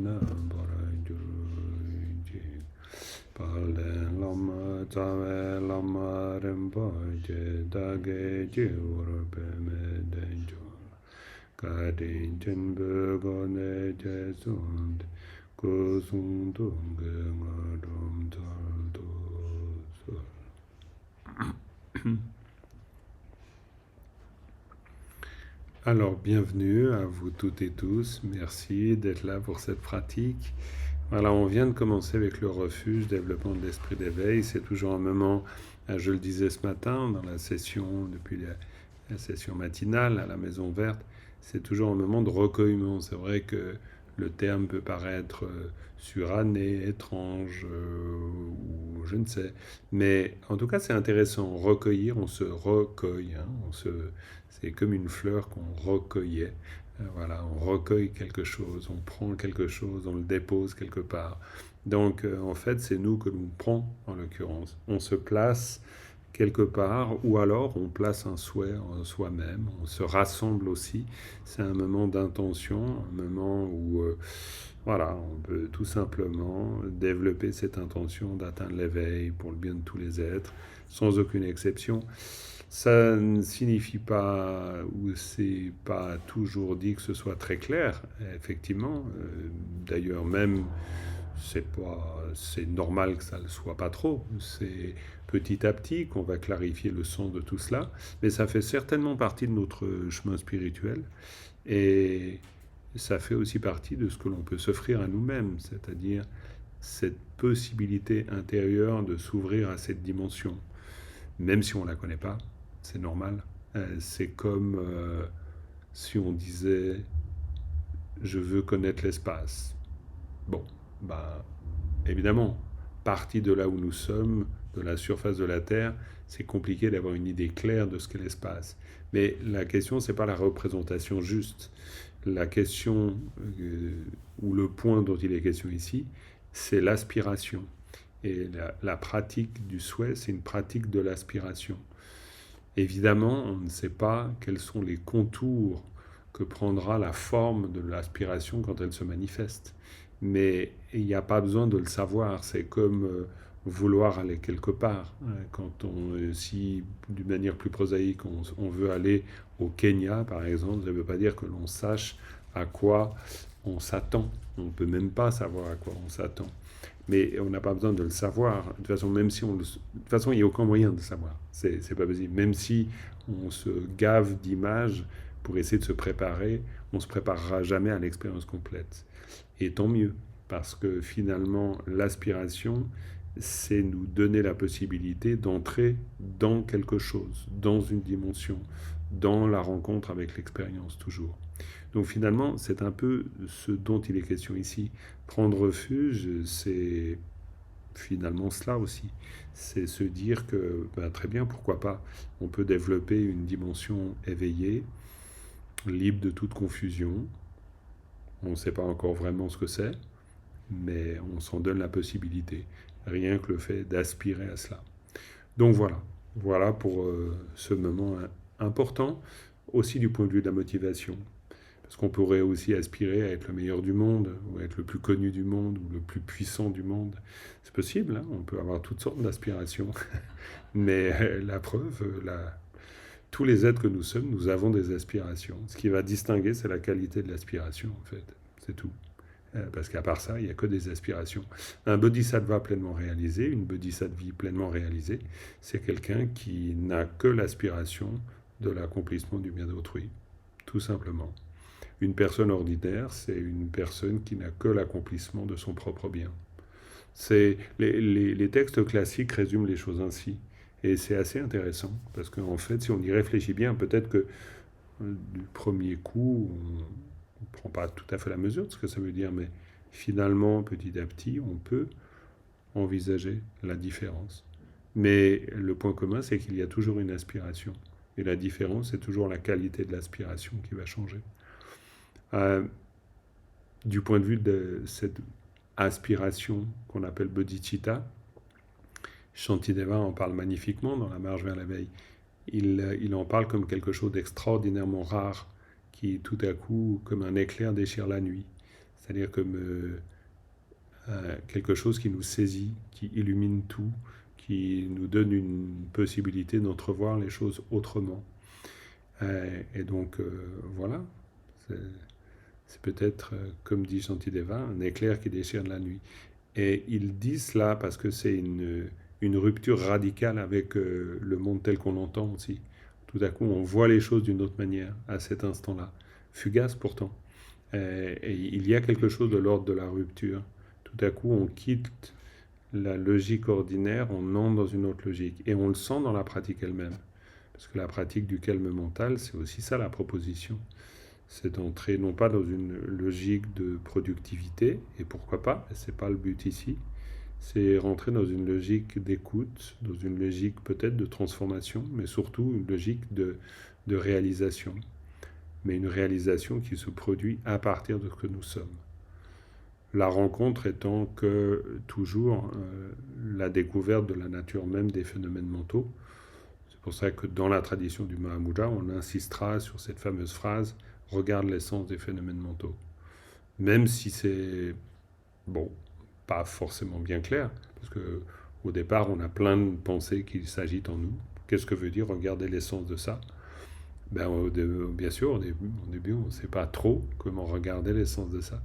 na Borajurji Palen Lama Tave Lama Rinpoche Dage Jiurpe Medenjol Kadin Chenbe Gone Jesund Kusung Tunge Ngadum Taldo Alors, bienvenue à vous toutes et tous. Merci d'être là pour cette pratique. Voilà, on vient de commencer avec le refuge, développement de l'esprit d'éveil. C'est toujours un moment, je le disais ce matin, dans la session, depuis la session matinale à la Maison Verte, c'est toujours un moment de recueillement. C'est vrai que le terme peut paraître suranné, étrange, ou je ne sais. Mais en tout cas, c'est intéressant. Recueillir, on se recueille. C'est comme une fleur qu'on recueillait. Voilà, on recueille quelque chose, on prend quelque chose, on le dépose quelque part. Donc, en fait, c'est nous que l'on prend, en l'occurrence. On se place quelque part, ou alors on place un souhait en soi-même, on se rassemble aussi. C'est un moment d'intention, un moment où voilà, on peut tout simplement développer cette intention d'atteindre l'éveil pour le bien de tous les êtres, sans aucune exception. Ça ne signifie pas, ou c'est pas toujours dit que ce soit très clair, effectivement. D'ailleurs, même, c'est normal que ça ne le soit pas trop. C'est petit à petit qu'on va clarifier le sens de tout cela, mais ça fait certainement partie de notre chemin spirituel, et ça fait aussi partie de ce que l'on peut s'offrir à nous-mêmes, c'est-à-dire cette possibilité intérieure de s'ouvrir à cette dimension, même si on ne la connaît pas. C'est normal. C'est comme si on disait « je veux connaître l'espace ». Bon, bah, évidemment, parti de là où nous sommes, de la surface de la Terre, c'est compliqué d'avoir une idée claire de ce qu'est l'espace. Mais la question, ce n'est pas la représentation juste. La question, ou le point dont il est question ici, c'est l'aspiration. Et la pratique du souhait, c'est une pratique de l'aspiration. Évidemment, on ne sait pas quels sont les contours que prendra la forme de l'aspiration quand elle se manifeste. Mais il n'y a pas besoin de le savoir. C'est comme vouloir aller quelque part. Quand si d'une manière plus prosaïque, on veut aller au Kenya, par exemple, ça ne veut pas dire que l'on sache à quoi on s'attend. On ne peut même pas savoir à quoi on s'attend. Mais on n'a pas besoin de le savoir. De toute façon, même si de toute façon, il n'y a aucun moyen de le savoir. C'est pas possible. Même si on se gave d'images pour essayer de se préparer, on ne se préparera jamais à l'expérience complète. Et tant mieux, parce que finalement, l'aspiration, c'est nous donner la possibilité d'entrer dans quelque chose, dans une dimension, dans la rencontre avec l'expérience toujours. Donc finalement, c'est un peu ce dont il est question ici. Prendre refuge, c'est finalement cela aussi. C'est se dire que, très bien, pourquoi pas, on peut développer une dimension éveillée, libre de toute confusion. On ne sait pas encore vraiment ce que c'est, mais on s'en donne la possibilité. Rien que le fait d'aspirer à cela. Donc voilà pour ce moment important, aussi du point de vue de la motivation. Parce qu'on pourrait aussi aspirer à être le meilleur du monde, ou être le plus connu du monde, ou le plus puissant du monde. C'est possible, hein, on peut avoir toutes sortes d'aspirations. Mais la preuve, tous les êtres que nous sommes, nous avons des aspirations. Ce qui va distinguer, c'est la qualité de l'aspiration, en fait. C'est tout. Parce qu'à part ça, il n'y a que des aspirations. Un bodhisattva pleinement réalisé, une bodhisattva pleinement réalisée, c'est quelqu'un qui n'a que l'aspiration de l'accomplissement du bien d'autrui, tout simplement. Une personne ordinaire, c'est une personne qui n'a que l'accomplissement de son propre bien. Les textes classiques résument les choses ainsi. Et c'est assez intéressant, parce qu'en fait, si on y réfléchit bien, peut-être que du premier coup, on ne prend pas tout à fait la mesure de ce que ça veut dire, mais finalement, petit à petit, on peut envisager la différence. Mais le point commun, c'est qu'il y a toujours une aspiration. Et la différence, c'est toujours la qualité de l'aspiration qui va changer. Du point de vue de cette aspiration qu'on appelle bodhicitta, Shantideva en parle magnifiquement dans La marche vers l'éveil. Il en parle comme quelque chose d'extraordinairement rare, qui tout à coup, comme un éclair, déchire la nuit. c'est-à-dire comme quelque chose qui nous saisit, qui illumine tout, qui nous donne une possibilité d'entrevoir les choses autrement. Et donc, voilà, c'est c'est peut-être, comme dit Shantideva, un éclair qui déchire la nuit. Et ils disent cela parce que c'est une rupture radicale avec le monde tel qu'on l'entend aussi. Tout à coup, on voit les choses d'une autre manière à cet instant-là. Fugace pourtant. Et il y a quelque chose de l'ordre de la rupture. Tout à coup, on quitte la logique ordinaire, on entre dans une autre logique. Et on le sent dans la pratique elle-même. Parce que la pratique du calme mental, c'est aussi ça la proposition. C'est d'entrer non pas dans une logique de productivité, et pourquoi pas, mais ce n'est pas le but ici, c'est rentrer dans une logique d'écoute, dans une logique peut-être de transformation, mais surtout une logique de réalisation. Mais une réalisation qui se produit à partir de ce que nous sommes. La rencontre étant que toujours la découverte de la nature même des phénomènes mentaux. C'est pour ça que dans la tradition du Mahamudra, on insistera sur cette fameuse phrase « regarde l'essence des phénomènes mentaux ». Même si c'est, bon, pas forcément bien clair, parce que au départ, on a plein de pensées qui s'agitent en nous. Qu'est-ce que veut dire regarder l'essence de ça? Ben, bien sûr, au début on ne sait pas trop comment regarder l'essence de ça.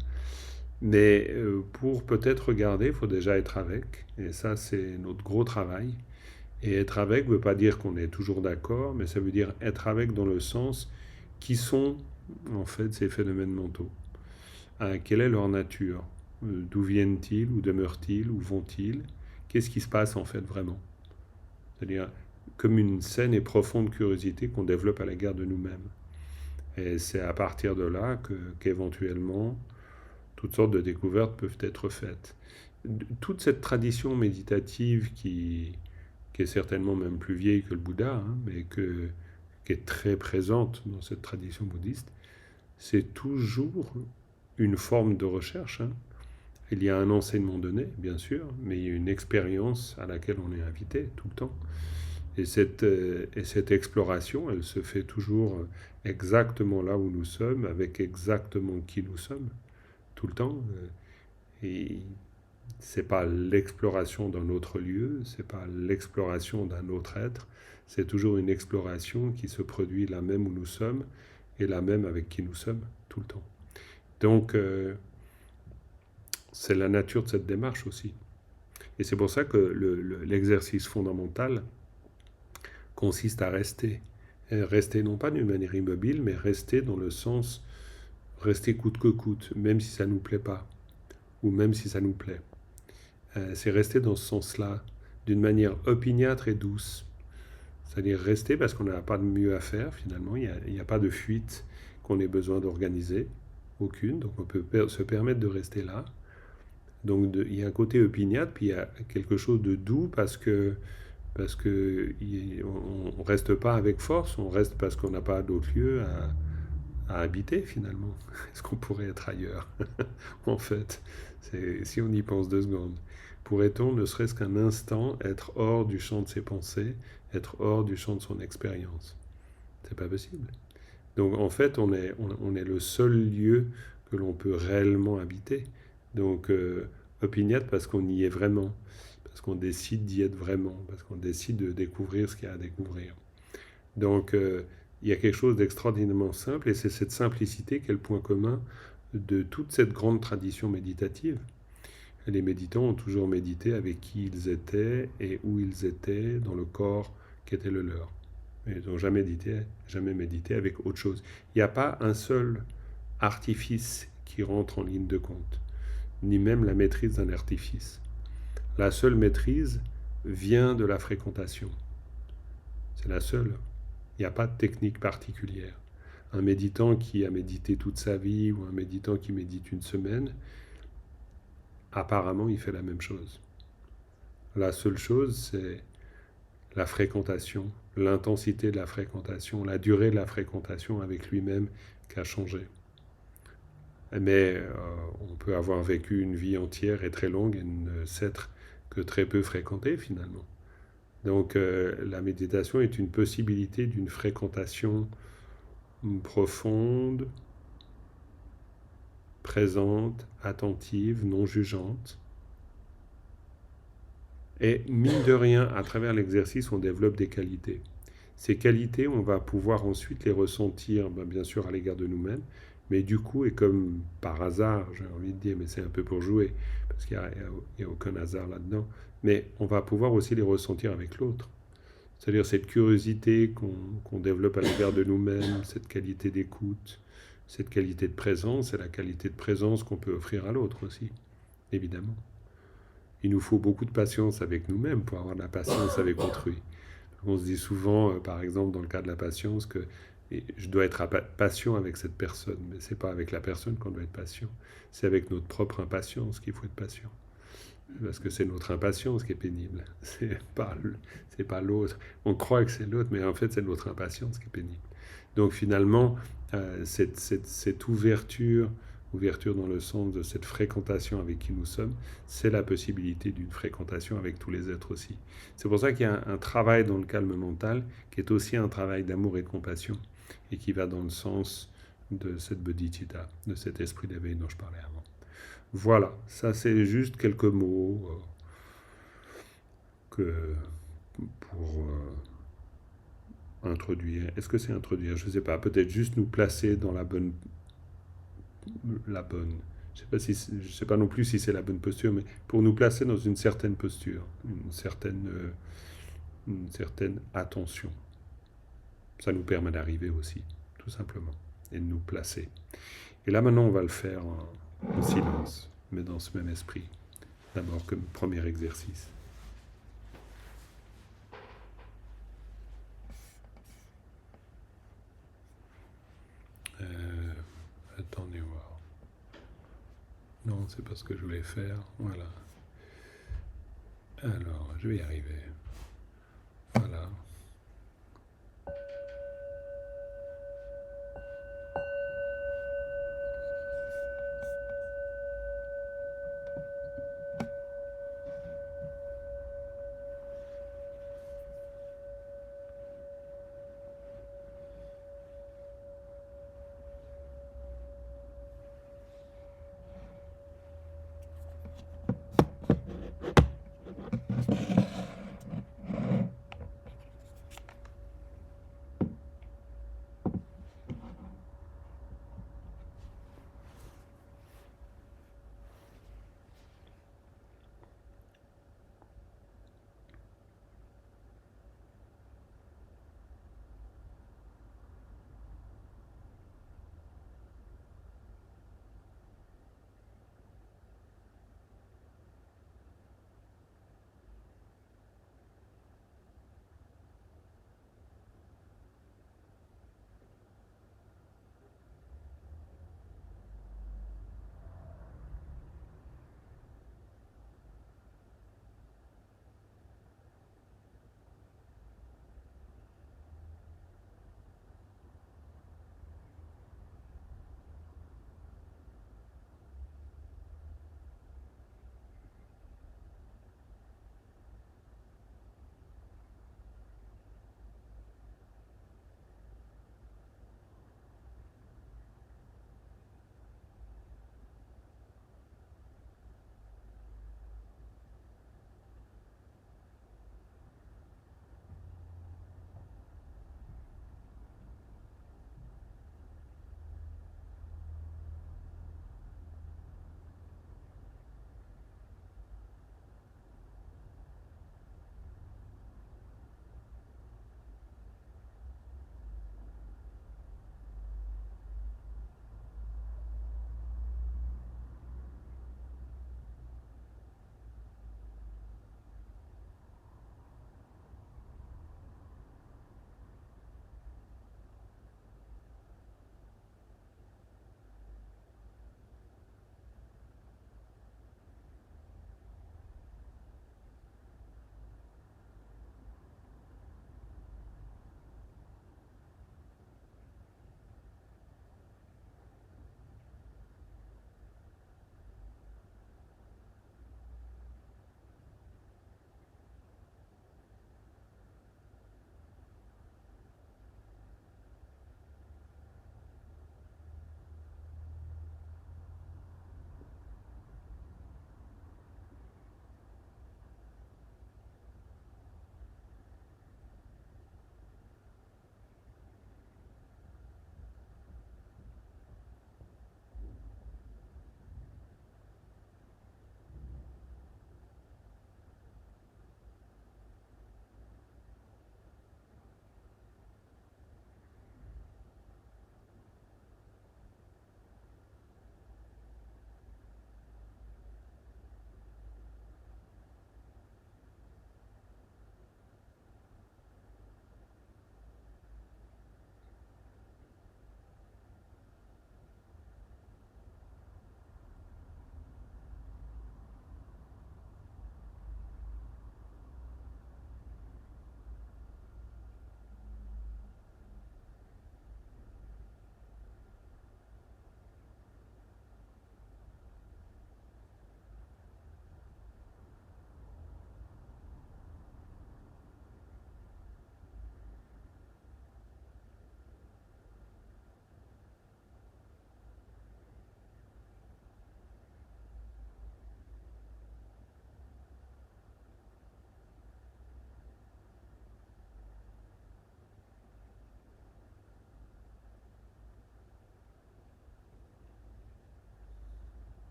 Mais pour peut-être regarder, il faut déjà être avec. Et ça, c'est notre gros travail. Et être avec ne veut pas dire qu'on est toujours d'accord, mais ça veut dire être avec dans le sens qui sont en fait ces phénomènes mentaux. Quelle est leur nature? D'où viennent-ils? Où demeurent-ils? Où vont-ils? Qu'est-ce qui se passe en fait vraiment? C'est-à-dire comme une saine et profonde curiosité qu'on développe à l'égard de nous-mêmes. Et c'est à partir de là qu'éventuellement toutes sortes de découvertes peuvent être faites. Toute cette tradition méditative qui est certainement même plus vieille que le Bouddha, hein, mais qui est très présente dans cette tradition bouddhiste, c'est toujours une forme de recherche. Hein. Il y a un enseignement donné, bien sûr, mais il y a une expérience à laquelle on est invité tout le temps. Et cette exploration, elle se fait toujours exactement là où nous sommes, avec exactement qui nous sommes, tout le temps. Et c'est pas l'exploration d'un autre lieu, c'est pas l'exploration d'un autre être, c'est toujours une exploration qui se produit là même où nous sommes et là même avec qui nous sommes tout le temps. Donc, c'est la nature de cette démarche aussi. Et c'est pour ça que l'exercice fondamental consiste à rester. Et rester non pas d'une manière immobile, mais rester dans le sens rester coûte que coûte, même si ça ne nous plaît pas, ou même si ça nous plaît. C'est rester dans ce sens-là, d'une manière opiniâtre et douce. C'est-à-dire rester parce qu'on n'a pas de mieux à faire finalement, il n'y a pas de fuite qu'on ait besoin d'organiser, aucune, donc on peut se permettre de rester là. Donc il y a un côté opiniâtre, puis il y a quelque chose de doux parce que on reste pas avec force, on reste parce qu'on n'a pas d'autre lieu à habiter finalement. Est-ce qu'on pourrait être ailleurs? En fait, si on y pense 2 secondes. Pourrait-on, ne serait-ce qu'un instant, être hors du champ de ses pensées, être hors du champ de son expérience? C'est pas possible. Donc en fait, on est le seul lieu que l'on peut réellement habiter. Donc opiniâtre parce qu'on y est vraiment, parce qu'on décide d'y être vraiment, parce qu'on décide de découvrir ce qu'il y a à découvrir. Donc il y a quelque chose d'extraordinairement simple, et c'est cette simplicité qui est le point commun de toute cette grande tradition méditative. Les méditants ont toujours médité avec qui ils étaient et où ils étaient dans le corps qui était le leur. Ils n'ont jamais médité avec autre chose. Il n'y a pas un seul artifice qui rentre en ligne de compte, ni même la maîtrise d'un artifice. La seule maîtrise vient de la fréquentation. C'est la seule. Il n'y a pas de technique particulière. Un méditant qui a médité toute sa vie ou un méditant qui médite une semaine, apparemment, il fait la même chose. La seule chose, c'est la fréquentation, l'intensité de la fréquentation, la durée de la fréquentation avec lui-même qui a changé. Mais on peut avoir vécu une vie entière et très longue et ne s'être que très peu fréquenté finalement. Donc la méditation est une possibilité d'une fréquentation profonde, présente, attentive, non jugeante. Et mine de rien, à travers l'exercice, on développe des qualités. Ces qualités, on va pouvoir ensuite les ressentir, bien sûr, à l'égard de nous-mêmes, mais du coup, et comme par hasard, j'ai envie de dire, mais c'est un peu pour jouer, parce qu'il n'y a aucun hasard là-dedans, mais on va pouvoir aussi les ressentir avec l'autre. C'est-à-dire cette curiosité qu'on développe à l'égard de nous-mêmes, cette qualité d'écoute, cette qualité de présence, et la qualité de présence qu'on peut offrir à l'autre aussi, évidemment. Il nous faut beaucoup de patience avec nous-mêmes pour avoir de la patience avec autrui. On se dit souvent, par exemple, dans le cas de la patience, que je dois être patient avec cette personne, mais ce n'est pas avec la personne qu'on doit être patient, c'est avec notre propre impatience qu'il faut être patient. Parce que c'est notre impatience qui est pénible, c'est pas l'autre. On croit que c'est l'autre, mais en fait c'est notre impatience qui est pénible. Donc finalement, cette ouverture dans le sens de cette fréquentation avec qui nous sommes, c'est la possibilité d'une fréquentation avec tous les êtres aussi. C'est pour ça qu'il y a un travail dans le calme mental qui est aussi un travail d'amour et de compassion et qui va dans le sens de cette bodhicitta, de cet esprit d'éveil dont je parlais avant. Voilà, ça c'est juste quelques mots pour introduire. Est-ce que c'est introduire? Je ne sais pas. Peut-être juste nous placer dans la bonne. Je sais pas non plus si c'est la bonne posture, mais pour nous placer dans une certaine posture, une certaine attention. Ça nous permet d'arriver aussi, tout simplement, et de nous placer. Et là maintenant, on va le faire en silence, mais dans ce même esprit. D'abord comme premier exercice. Attendez voir. Non, c'est pas ce que je voulais faire. Voilà. Alors, je vais y arriver. Voilà.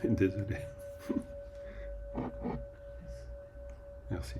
Désolé. Merci.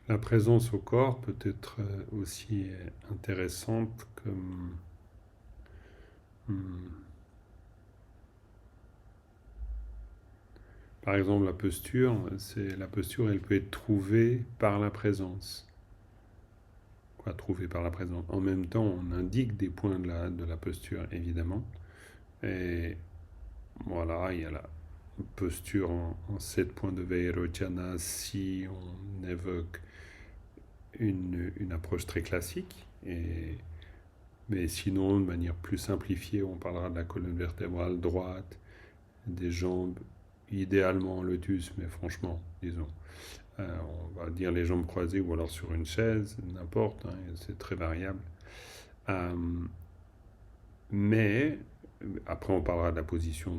La présence au corps peut être aussi intéressante comme hmm, par exemple la posture, elle peut être trouvée par la présence. Quoi, trouvée par la présence. En même temps, on indique des points de la posture, évidemment. Et voilà, il y a la posture en 7 points de Vairocana si on évoque une approche très classique. Mais sinon, de manière plus simplifiée, on parlera de la colonne vertébrale droite, des jambes, idéalement en lotus, mais franchement, disons, on va dire les jambes croisées ou alors sur une chaise, n'importe, hein, c'est très variable. Euh, mais après, on parlera de la position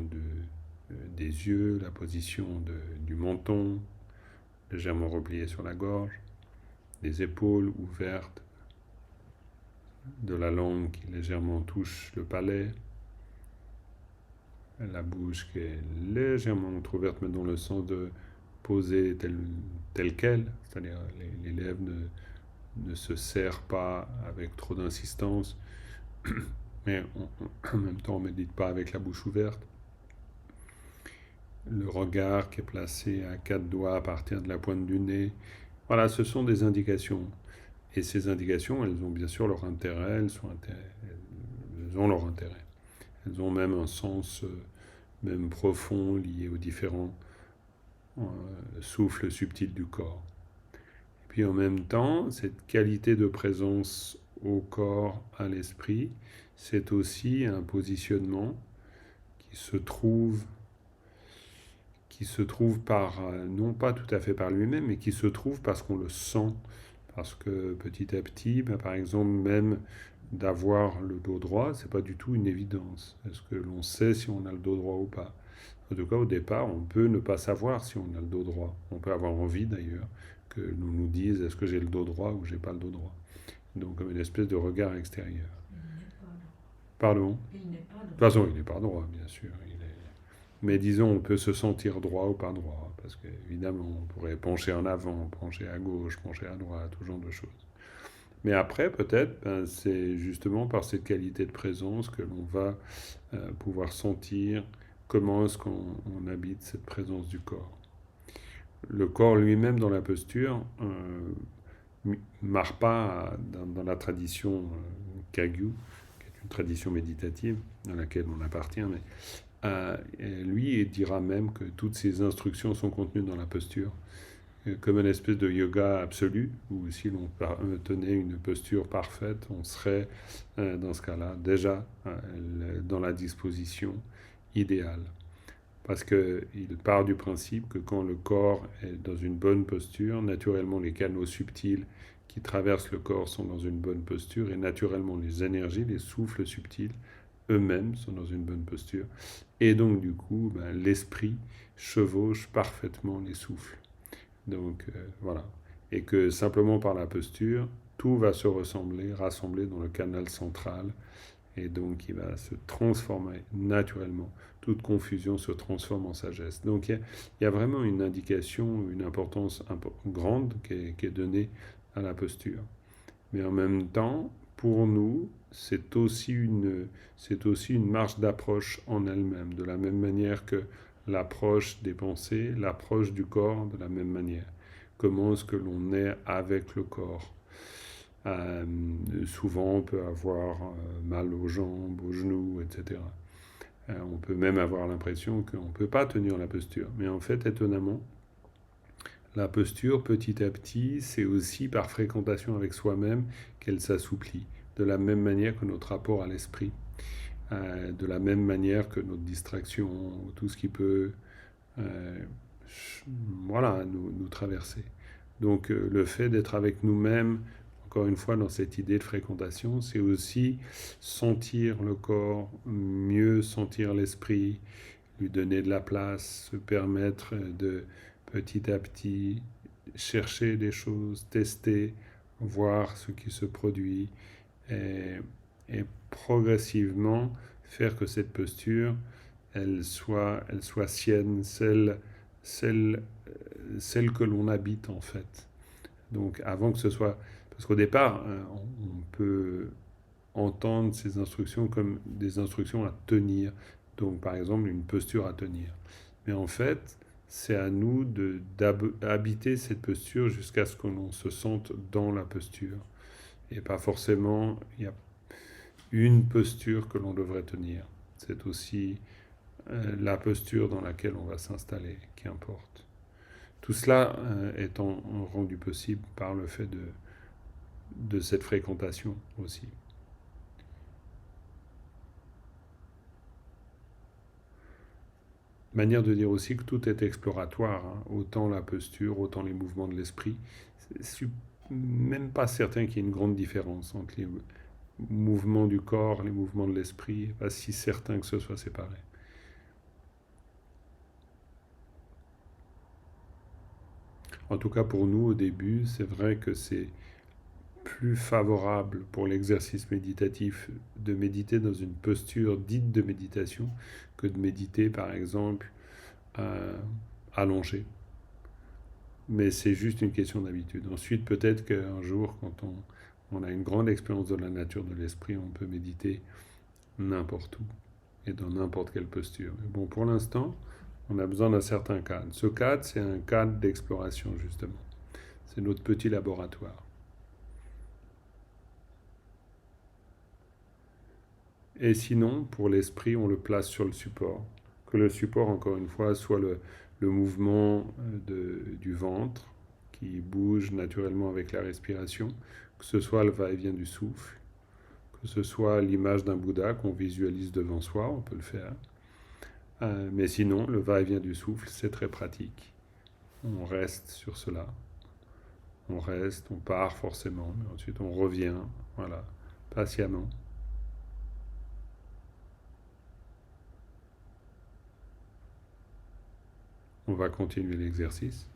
des yeux, la position du menton, légèrement replié sur la gorge, des épaules ouvertes, de la langue qui légèrement touche le palais, la bouche qui est légèrement entrouverte, mais dans le sens de poser telle qu'elle, c'est-à-dire les lèvres ne se serrent pas avec trop d'insistance, mais en même temps on ne médite pas avec la bouche ouverte. Le regard qui est placé à 4 doigts à partir de la pointe du nez. Voilà, ce sont des indications. Et ces indications, elles ont bien sûr leur intérêt, elles ont leur intérêt. Elles ont même un sens même profond lié aux différents souffles subtils du corps. Et puis en même temps, cette qualité de présence au corps, à l'esprit, c'est aussi un positionnement qui se trouve par, non pas tout à fait par lui-même, mais qui se trouve parce qu'on le sent. Parce que petit à petit, par exemple, même d'avoir le dos droit, c'est pas du tout une évidence. Est-ce que l'on sait si on a le dos droit ou pas? En tout cas, au départ, on peut ne pas savoir si on a le dos droit. On peut avoir envie d'ailleurs que l'on nous dise est-ce que j'ai le dos droit ou j'ai pas le dos droit. Donc comme une espèce de regard extérieur. Pardon? De toute façon, il n'est pas droit, bien sûr. Mais disons, on peut se sentir droit ou pas droit, parce qu'évidemment, on pourrait pencher en avant, pencher à gauche, pencher à droite, tout genre de choses. Mais après, peut-être, c'est justement par cette qualité de présence que l'on va pouvoir sentir comment est-ce qu'on habite cette présence du corps. Le corps lui-même dans la posture marche pas dans la tradition Kagyu, qui est une tradition méditative à laquelle on appartient, mais lui il dira même que toutes ces instructions sont contenues dans la posture, comme une espèce de yoga absolu, où si l'on tenait une posture parfaite, on serait dans ce cas-là déjà dans la disposition idéale. Parce qu'il part du principe que quand le corps est dans une bonne posture, naturellement les canaux subtils qui traversent le corps sont dans une bonne posture et naturellement les énergies, les souffles subtils eux-mêmes sont dans une bonne posture. Et donc du coup, l'esprit chevauche parfaitement les souffles. Donc voilà. Et que simplement par la posture, tout va se rassembler dans le canal central et donc il va se transformer naturellement. Toute confusion se transforme en sagesse. Donc il y a vraiment une indication, une importance grande qui est donnée à la posture. Mais en même temps, pour nous, c'est aussi une marche d'approche en elle-même, de la même manière que l'approche des pensées, l'approche du corps, de la même manière. Comment est-ce que l'on est avec le corps? Souvent, on peut avoir mal aux jambes, aux genoux, etc. On peut même avoir l'impression qu'on ne peut pas tenir la posture. Mais en fait, étonnamment, la posture, petit à petit, c'est aussi par fréquentation avec soi-même qu'elle s'assouplit. De la même manière que notre rapport à l'esprit, de la même manière que notre distraction, tout ce qui peut nous traverser. Donc le fait d'être avec nous-mêmes, encore une fois, dans cette idée de fréquentation, c'est aussi sentir le corps, mieux sentir l'esprit, lui donner de la place, se permettre de petit à petit chercher des choses, tester, voir ce qui se produit et progressivement faire que cette posture, elle soit sienne, celle que l'on habite en fait. Donc avant que ce soit... Parce qu'au départ, on peut entendre ces instructions comme des instructions à tenir. Donc par exemple une posture à tenir. Mais en fait, c'est à nous d'habiter cette posture jusqu'à ce que l'on se sente dans la posture. Et pas forcément, il y a une posture que l'on devrait tenir. C'est aussi la posture dans laquelle on va s'installer qui importe. Tout cela étant rendu possible par le fait de cette fréquentation aussi. Manière de dire aussi que tout est exploratoire, hein. Autant la posture, autant les mouvements de l'esprit. Je suis même pas certain qu'il y ait une grande différence entre les mouvements du corps, les mouvements de l'esprit, pas si certain que ce soit séparé. En tout cas pour nous au début, c'est vrai que c'est plus favorable pour l'exercice méditatif de méditer dans une posture dite de méditation que de méditer par exemple allongé. Mais c'est juste une question d'habitude. Ensuite, peut-être qu'un jour, quand on a une grande expérience de la nature de l'esprit, on peut méditer n'importe où et dans n'importe quelle posture. Mais bon, pour l'instant, on a besoin d'un certain cadre. Ce cadre, c'est un cadre d'exploration, justement. C'est notre petit laboratoire. Et sinon, pour l'esprit, on le place sur le support. Que le support, encore une fois, soit le mouvement du ventre qui bouge naturellement avec la respiration, que ce soit le va-et-vient du souffle, que ce soit l'image d'un Bouddha qu'on visualise devant soi, on peut le faire. Mais sinon, le va-et-vient du souffle, c'est très pratique. On reste sur cela. On reste, on part forcément, mais ensuite on revient, voilà, patiemment. On va continuer l'exercice.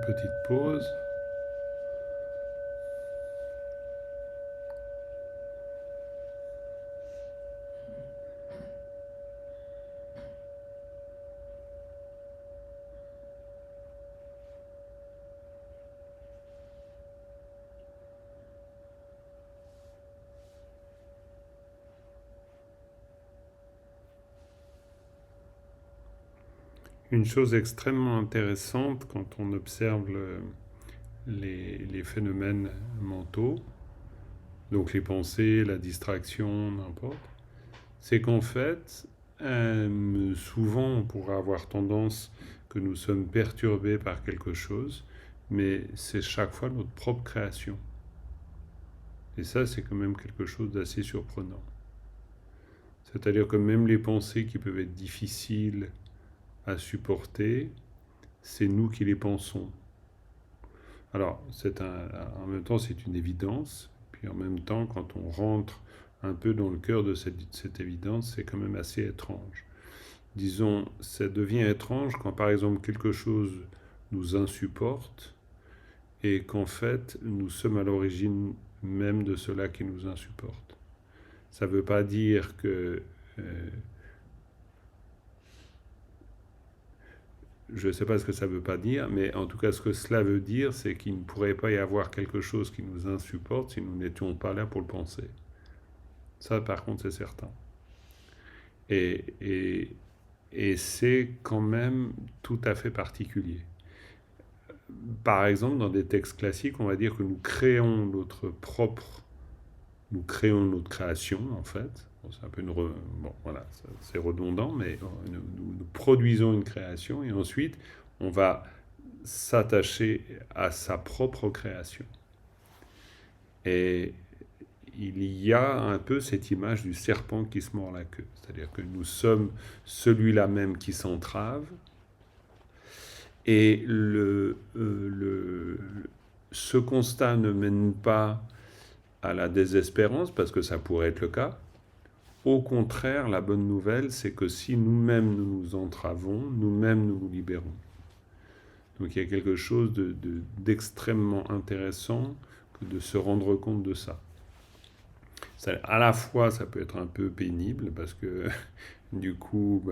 petite pause. Une chose extrêmement intéressante quand on observe les phénomènes mentaux, donc les pensées, la distraction, n'importe, c'est qu'en fait, souvent on pourra avoir tendance que nous sommes perturbés par quelque chose, mais c'est chaque fois notre propre création. Et ça, c'est quand même quelque chose d'assez surprenant. C'est-à-dire que même les pensées qui peuvent être difficiles à supporter, c'est nous qui les pensons. Alors, en même temps, c'est une évidence, puis en même temps, quand on rentre un peu dans le cœur de cette évidence, c'est quand même assez étrange. Disons, ça devient étrange quand, par exemple, quelque chose nous insupporte et qu'en fait, nous sommes à l'origine même de cela qui nous insupporte. Ça ne veut pas dire que... je ne sais pas ce que ça ne veut pas dire, mais en tout cas, ce que cela veut dire, c'est qu'il ne pourrait pas y avoir quelque chose qui nous insupporte si nous n'étions pas là pour le penser. Ça, par contre, c'est certain. Et c'est quand même tout à fait particulier. Par exemple, dans des textes classiques, on va dire que nous créons notre création, en fait. Bon, c'est un peu bon, voilà, c'est redondant, mais nous produisons une création et ensuite, on va s'attacher à sa propre création. Et il y a un peu cette image du serpent qui se mord la queue. C'est-à-dire que nous sommes celui-là même qui s'entrave. Et ce constat ne mène pas à la désespérance, parce que ça pourrait être le cas. Au contraire, la bonne nouvelle, c'est que si nous-mêmes nous nous entravons, nous-mêmes nous nous libérons. Donc il y a quelque chose d'extrêmement intéressant que de se rendre compte de ça. À la fois, ça peut être un peu pénible, parce que du coup,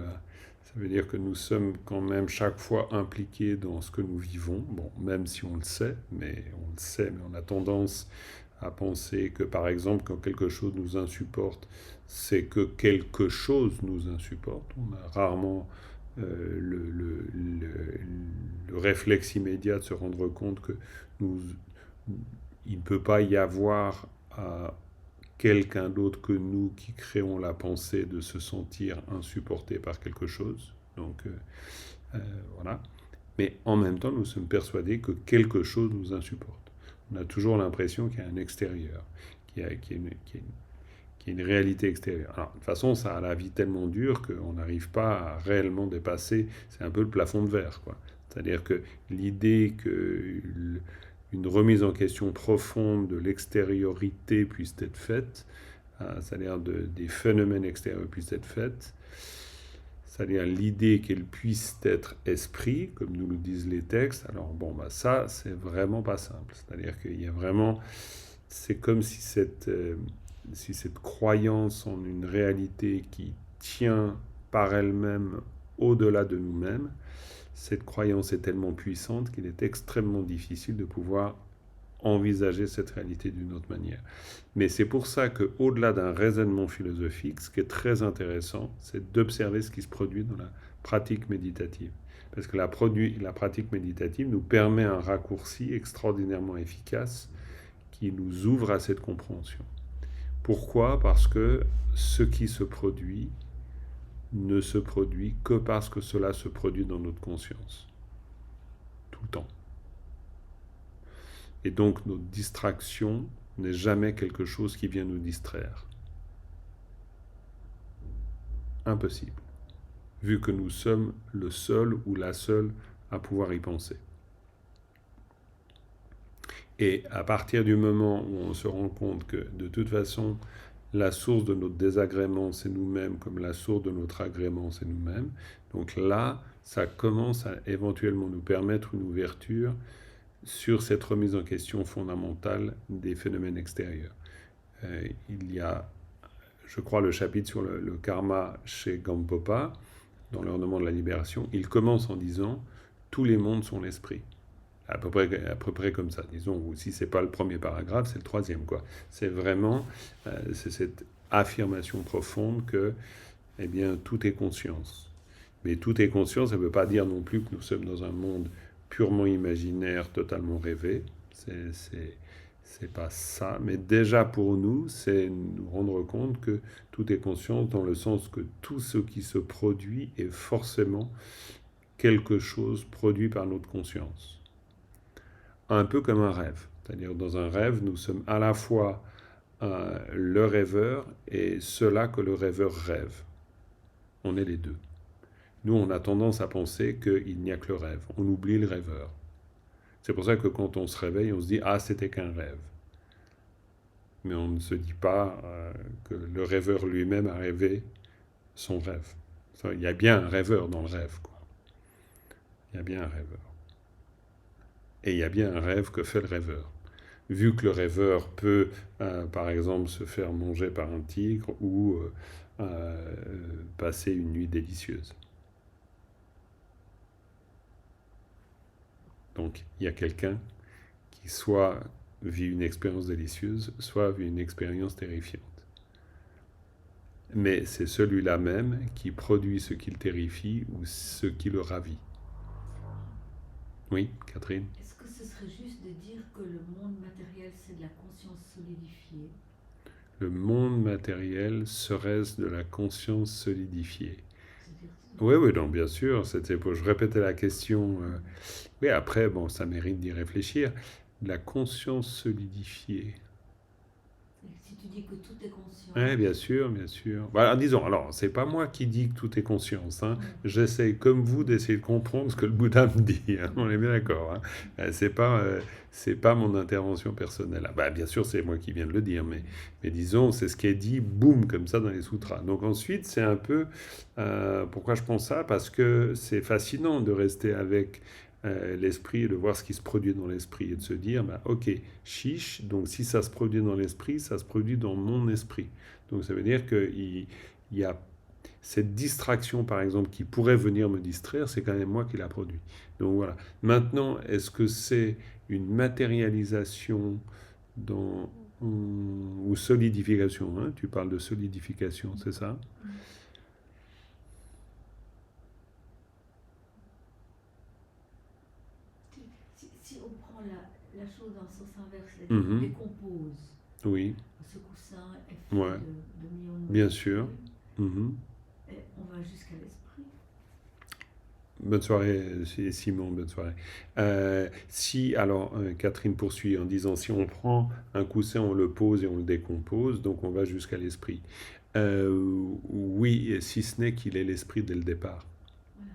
ça veut dire que nous sommes quand même chaque fois impliqués dans ce que nous vivons. Bon, même si on le sait, mais on a tendance à penser que, par exemple, quand quelque chose nous insupporte, c'est que quelque chose nous insupporte. On a rarement le réflexe immédiat de se rendre compte que il ne peut pas y avoir quelqu'un d'autre que nous qui créons la pensée de se sentir insupporté par quelque chose. Donc, voilà. Mais en même temps, nous sommes persuadés que quelque chose nous insupporte. On a toujours l'impression qu'il y a un extérieur, qu'il y a une réalité extérieure. Alors, de toute façon, ça a la vie tellement dure qu'on n'arrive pas à réellement dépasser. C'est un peu le plafond de verre, quoi. C'est-à-dire que l'idée qu'une remise en question profonde de l'extériorité puisse être faite, c'est-à-dire des phénomènes extérieurs puissent être faits, c'est-à-dire l'idée qu'elle puisse être esprit, comme nous le disent les textes, alors bon, ça, c'est vraiment pas simple. C'est-à-dire qu'il y a vraiment... C'est comme si cette croyance en une réalité qui tient par elle-même au-delà de nous-mêmes, cette croyance est tellement puissante qu'il est extrêmement difficile de pouvoir envisager cette réalité d'une autre manière. Mais c'est pour ça qu'au-delà d'un raisonnement philosophique, ce qui est très intéressant, c'est d'observer ce qui se produit dans la pratique méditative. Parce que la pratique méditative nous permet un raccourci extraordinairement efficace qui nous ouvre à cette compréhension. Pourquoi ? Parce que ce qui se produit ne se produit que parce que cela se produit dans notre conscience. Tout le temps. Et donc notre distraction n'est jamais quelque chose qui vient nous distraire. Impossible. Vu que nous sommes le seul ou la seule à pouvoir y penser. Et à partir du moment où on se rend compte que de toute façon, la source de notre désagrément, c'est nous-mêmes, comme la source de notre agrément, c'est nous-mêmes. Donc là, ça commence à éventuellement nous permettre une ouverture sur cette remise en question fondamentale des phénomènes extérieurs. Il y a, je crois, le chapitre sur le karma chez Gampopa, dans l'ornement de la libération. Il commence en disant « tous les mondes sont l'esprit ». À peu près comme ça, disons, ou si ce n'est pas le premier paragraphe, c'est le troisième, quoi. C'est vraiment c'est cette affirmation profonde que, eh bien, tout est conscience. Mais tout est conscience, ça ne veut pas dire non plus que nous sommes dans un monde purement imaginaire, totalement rêvé. C'est pas ça. Mais déjà pour nous, c'est nous rendre compte que tout est conscience dans le sens que tout ce qui se produit est forcément quelque chose produit par notre conscience. Un peu comme un rêve. C'est-à-dire dans un rêve, nous sommes à la fois le rêveur et cela que le rêveur rêve. On est les deux. Nous, on a tendance à penser qu'il n'y a que le rêve. On oublie le rêveur. C'est pour ça que quand on se réveille, on se dit « Ah, c'était qu'un rêve ». Mais on ne se dit pas que le rêveur lui-même a rêvé son rêve. Il y a bien un rêveur dans le rêve, quoi. Il y a bien un rêveur. Et il y a bien un rêve que fait le rêveur. Vu que le rêveur peut, par exemple, se faire manger par un tigre ou passer une nuit délicieuse. Donc, il y a quelqu'un qui soit vit une expérience délicieuse, soit vit une expérience terrifiante. Mais c'est celui-là même qui produit ce qui le terrifie ou ce qui le ravit. Oui, Catherine? Est-ce que ce serait juste de dire que le monde matériel, c'est de la conscience solidifiée? Le monde matériel serait-ce de la conscience solidifiée? Oui, oui, donc bien sûr, je répétais la question. Oui, après, bon, ça mérite d'y réfléchir. La conscience solidifiée. Si tu dis que tout est conscient. Oui, bien sûr, bien sûr. Bah, disons, alors, c'est pas moi qui dis que tout est conscience. Hein. J'essaie, comme vous, d'essayer de comprendre ce que le Bouddha me dit. Hein. On est bien d'accord. Hein. C'est pas mon intervention personnelle. Ah, bah, bien sûr, c'est moi qui viens de le dire, mais disons, c'est ce qui est dit, boum, comme ça, dans les sutras. Donc ensuite, c'est un peu... pourquoi je pense ça? Parce que c'est fascinant de rester avec l'esprit, de voir ce qui se produit dans l'esprit et de se dire, bah, ok, chiche, donc si ça se produit dans l'esprit, ça se produit dans mon esprit. Donc ça veut dire qu'il y a cette distraction, par exemple, qui pourrait venir me distraire, c'est quand même moi qui l'a produit. Donc voilà. Maintenant, est-ce que c'est une matérialisation dans, ou solidification, hein? Tu parles de solidification, c'est ça? Si on prend la chose dans le sens inverse, Mm-hmm. on décompose. Oui. Ce coussin est fait Ouais. de millions de Bien molécules. sûr. Mm-hmm. Et on va jusqu'à l'esprit. Bonne soirée, Simon, bonne soirée. Alors, Catherine poursuit en disant, si on prend un coussin, on le pose et on le décompose, donc on va jusqu'à l'esprit. Oui, si ce n'est qu'il est l'esprit dès le départ. Voilà.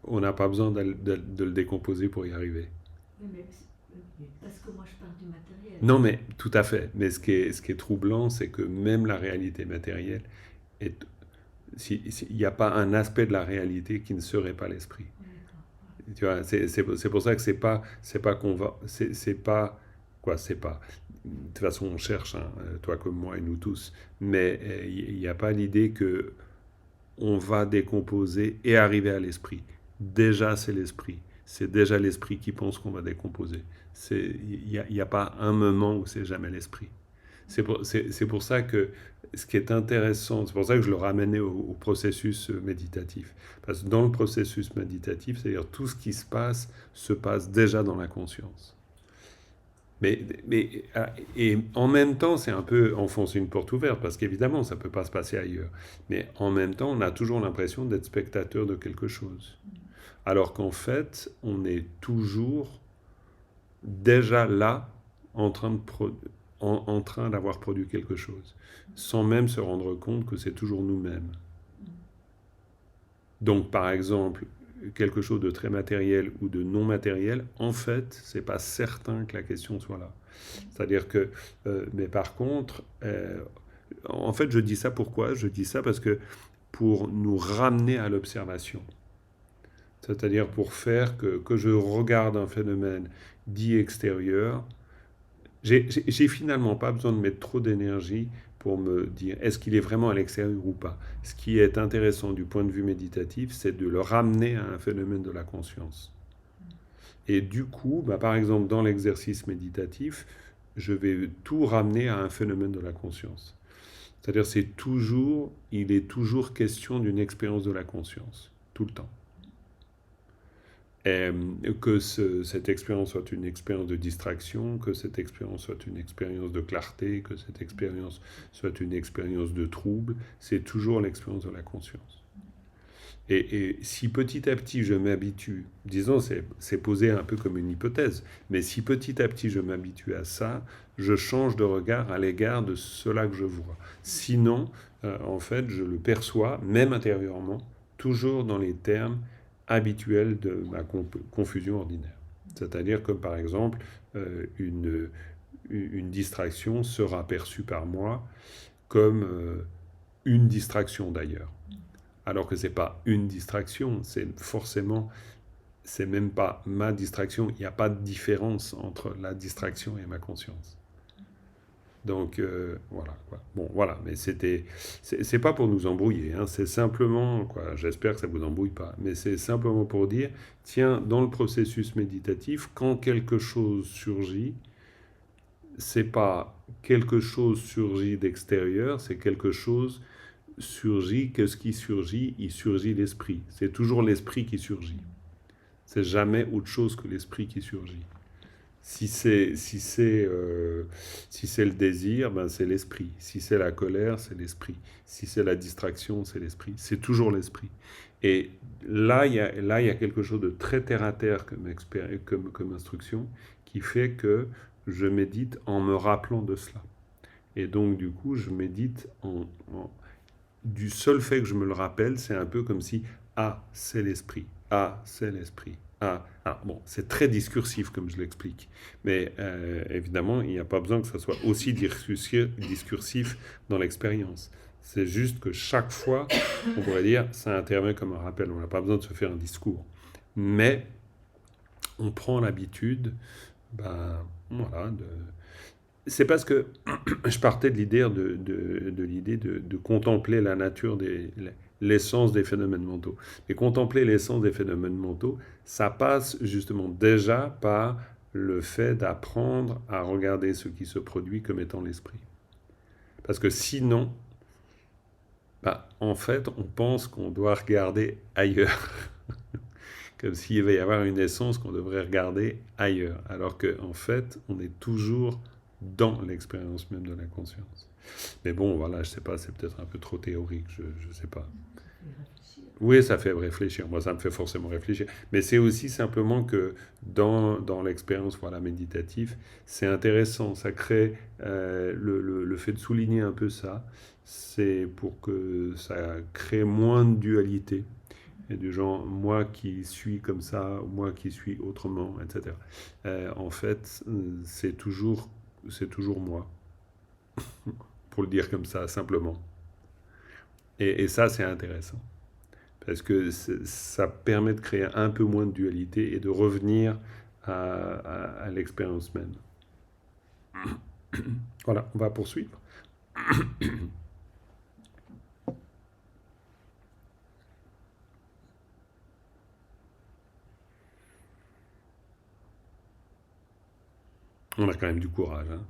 On n'a pas besoin de le décomposer pour y arriver. Oui, mais parce que moi je parle du matériel. Non, mais tout à fait. Mais ce qui est troublant, c'est que même la réalité matérielle est... Il n'y a pas un aspect de la réalité qui ne serait pas l'esprit. Oui, Tu vois, c'est pour ça que c'est pas qu'on va, c'est pas quoi, c'est pas. De toute façon, on cherche, hein, toi comme moi et nous tous, mais il n'y a pas l'idée que on va décomposer et arriver à l'esprit. Déjà, c'est l'esprit. C'est déjà l'esprit qui pense qu'on va décomposer. Il n'y a pas un moment où c'est jamais l'esprit. C'est pour ça que ce qui est intéressant, c'est pour ça que je le ramenais au processus méditatif. Parce que dans le processus méditatif, c'est-à-dire tout ce qui se passe déjà dans la conscience. Et en même temps, c'est un peu enfoncer une porte ouverte, parce qu'évidemment, ça ne peut pas se passer ailleurs. Mais en même temps, on a toujours l'impression d'être spectateur de quelque chose. Alors qu'en fait, on est toujours déjà là, en train d'avoir produit quelque chose, sans même se rendre compte que c'est toujours nous-mêmes. Donc, par exemple, quelque chose de très matériel ou de non matériel, en fait, c'est pas certain que la question soit là. C'est-à-dire que, mais par contre, en fait, je dis ça pourquoi? Je dis ça parce que pour nous ramener à l'observation. C'est-à-dire pour faire que je regarde un phénomène dit extérieur, j'ai finalement pas besoin de mettre trop d'énergie pour me dire est-ce qu'il est vraiment à l'extérieur ou pas. Ce qui est intéressant du point de vue méditatif, c'est de le ramener à un phénomène de la conscience. Et du coup, par exemple, dans l'exercice méditatif, je vais tout ramener à un phénomène de la conscience. C'est-à-dire, il est toujours question d'une expérience de la conscience, tout le temps. Et que cette expérience soit une expérience de distraction, que cette expérience soit une expérience de clarté, que cette expérience soit une expérience de trouble, c'est toujours l'expérience de la conscience. Et si petit à petit je m'habitue, disons c'est posé un peu comme une hypothèse, mais si petit à petit je m'habitue à ça, je change de regard à l'égard de cela que je vois. Sinon, en fait, je le perçois, même intérieurement, toujours dans les termes habituels de ma confusion ordinaire. C'est-à-dire que, par exemple, une distraction sera perçue par moi comme une distraction d'ailleurs. Alors que ce n'est pas une distraction, c'est même pas ma distraction. Il n'y a pas de différence entre la distraction et ma conscience. Donc voilà quoi. Bon voilà, mais c'est pas pour nous embrouiller, hein, c'est simplement quoi. J'espère que ça vous embrouille pas, mais c'est simplement pour dire, tiens, dans le processus méditatif, quand quelque chose surgit, c'est pas quelque chose surgit d'extérieur, c'est quelque chose surgit, qu'est-ce qui surgit? Il surgit l'esprit. C'est toujours l'esprit qui surgit. C'est jamais autre chose que l'esprit qui surgit. Si c'est le désir, c'est l'esprit. Si c'est la colère, c'est l'esprit. Si c'est la distraction, c'est l'esprit. C'est toujours l'esprit. Et là, il y a quelque chose de très terre à terre comme instruction qui fait que je médite en me rappelant de cela. Et donc, du coup, je médite du seul fait que je me le rappelle, c'est un peu comme si ah, c'est l'esprit, ah, c'est l'esprit, ah. Bon, c'est très discursif comme je l'explique, mais évidemment, il n'y a pas besoin que ça soit aussi discursif dans l'expérience. C'est juste que chaque fois, on pourrait dire, ça intervient comme un rappel. On n'a pas besoin de se faire un discours, mais on prend l'habitude, voilà, c'est parce que je partais de l'idée de contempler la nature l'essence des phénomènes mentaux. Et contempler l'essence des phénomènes mentaux, ça passe justement déjà par le fait d'apprendre à regarder ce qui se produit comme étant l'esprit. Parce que sinon, en fait, on pense qu'on doit regarder ailleurs. Comme s'il va y avoir une essence qu'on devrait regarder ailleurs. Alors qu'en fait, on est toujours dans l'expérience même de la conscience. Mais bon, voilà, je sais pas, c'est peut-être un peu trop théorique, je sais pas. Oui, ça fait réfléchir. Moi, ça me fait forcément réfléchir. Mais c'est aussi simplement que dans l'expérience voilà, méditative, c'est intéressant. Ça crée le fait de souligner un peu ça. C'est pour que ça crée moins de dualité. Et du genre, moi qui suis comme ça, moi qui suis autrement, etc. En fait, c'est toujours moi, pour le dire comme ça, simplement. Et ça, c'est intéressant. Parce que ça permet de créer un peu moins de dualité et de revenir à l'expérience même. Voilà, on va poursuivre. On a quand même du courage. Hein.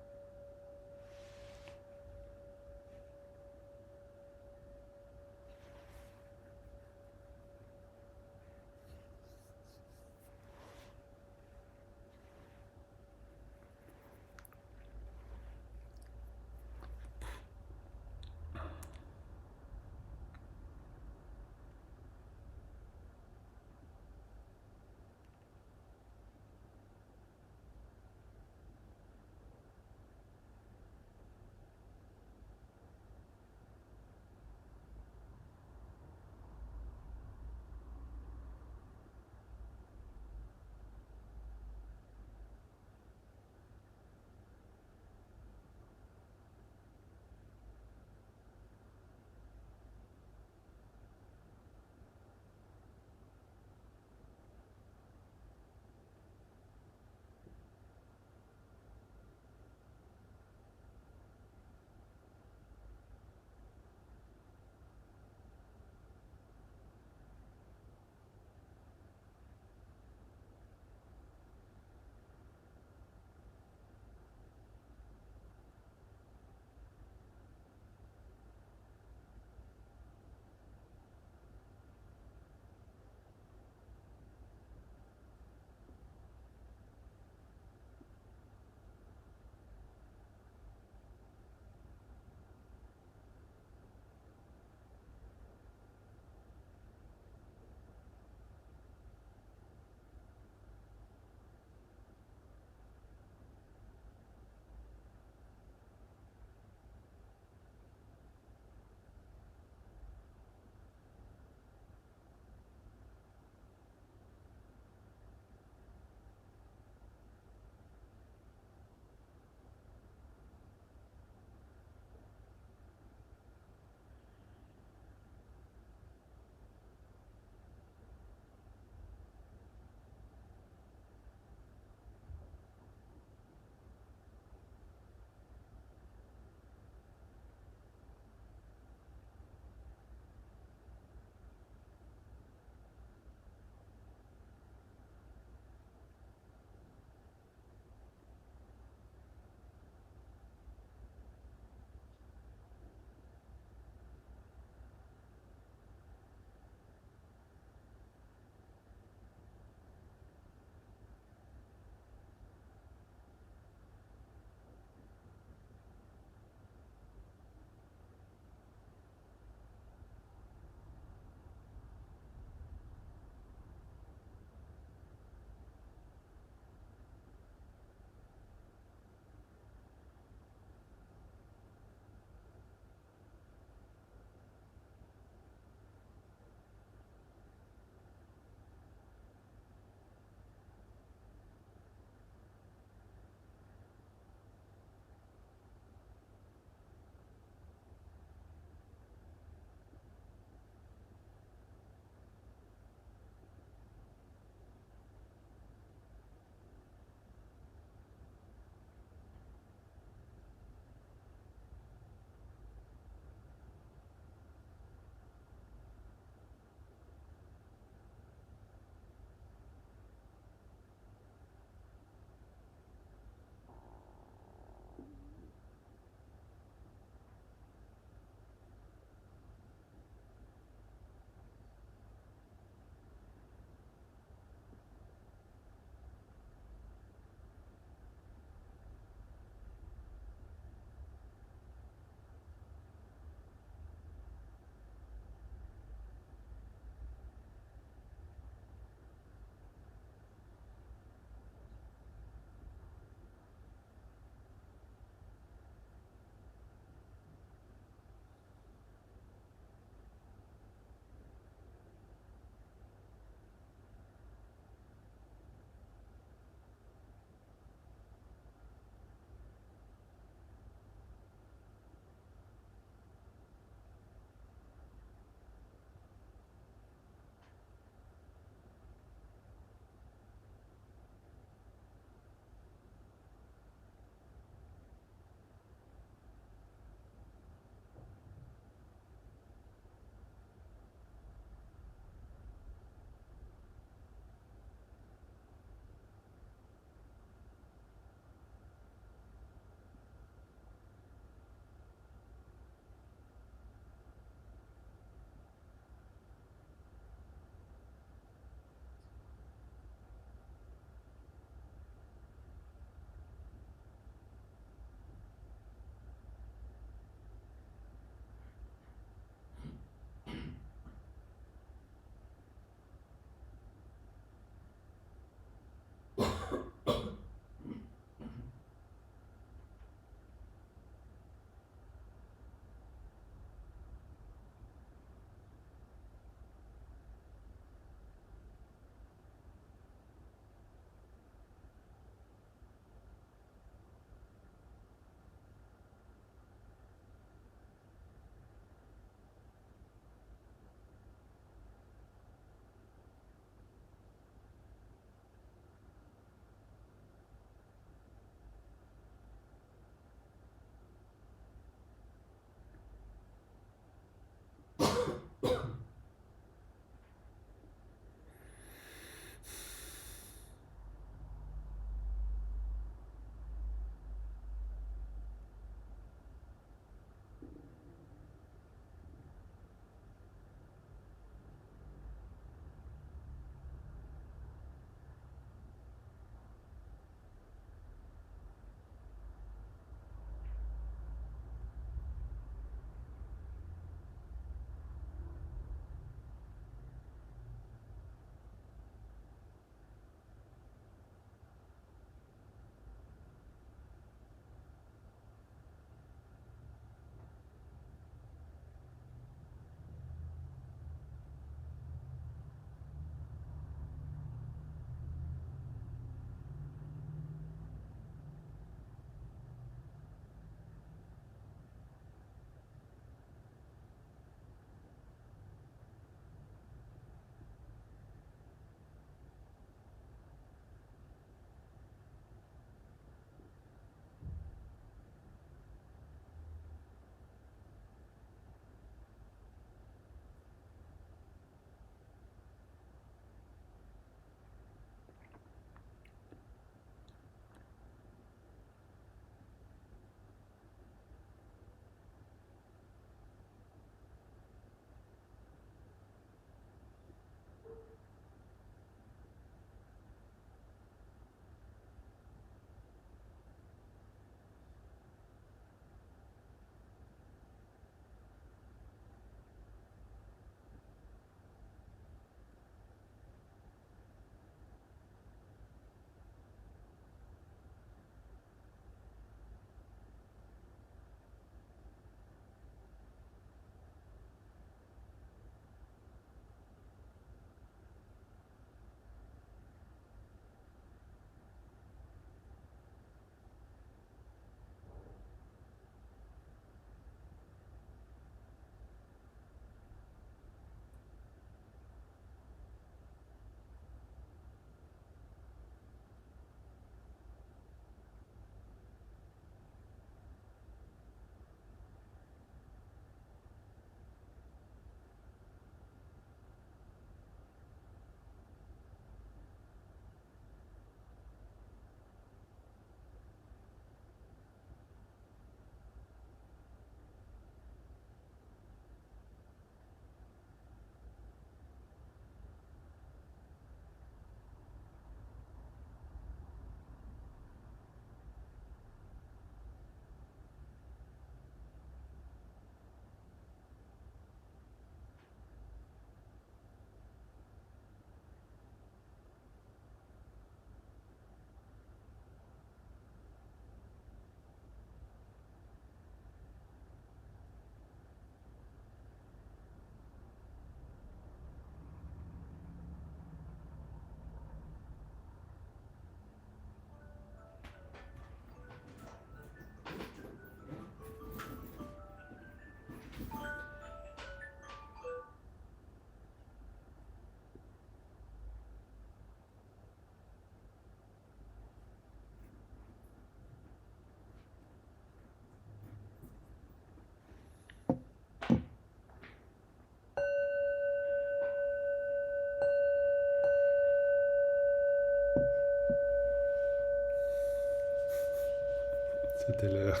C'était l'heure.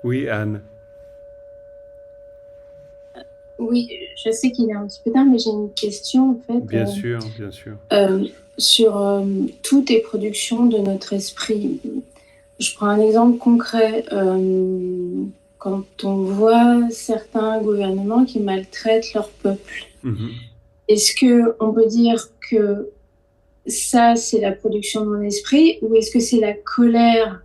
Oui, Anne, Oui, je sais qu'il est un petit peu tard, mais j'ai une question en fait bien sûr, bien sûr. sur toutes les productions de notre esprit. Je prends un exemple concret. Quand on voit certains gouvernements qui maltraitent leur peuple, Mhm. est-ce que on peut dire que ça, c'est la production de mon esprit, ou est-ce que c'est la colère